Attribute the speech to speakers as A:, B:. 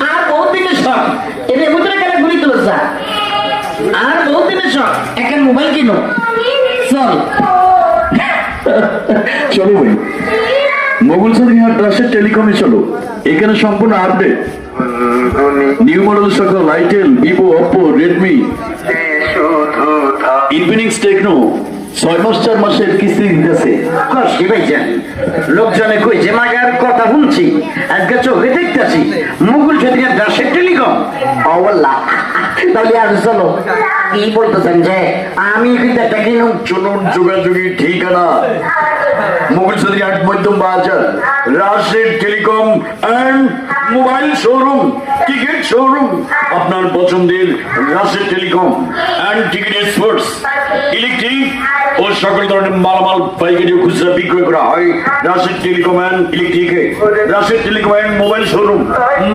A: আর বহুত দিনের শখ এদের ভিতরে কেন ঘুরি তোর যা আর বহুত দিনের শখ একটা মোবাইল কিনো চল
B: চলো ভাই মোগল সরিহাট রাশেদ টেলিকমে চলো এখানে সম্পূর্ণ আপডেট নিউ মডেল সকল itel Vivo Oppo Redmi Infinix techno 6 মাস 4 মাসের কিস্তি দিতেছে
A: কষ্টি ভাইজান লোকজনে কই যে মাগার কথা শুনছি আজকে চোখে দেখতেছি মুঘল সদিকে রাশেদ টেলিকম অবল্লা তাহলে আর চলো কি বলতেছেন যে আমি কিন্তু একটা কিনুম
B: চলুন যোগাযোগের ঠিকানা মোগল সরিহাট মধ্যম বাজার Rashed telecom and mobile showroom ticket showroom আপনার পছন্দের Rashed telecom and ticket experts electric ও সকল ধরনের মালামাল পাইকারি ও খুচরা বিক্রয় করা হয় রাশেদ টেলিকম এন্ড ইলেকট্রিকে Rashed telecom and mobile showroom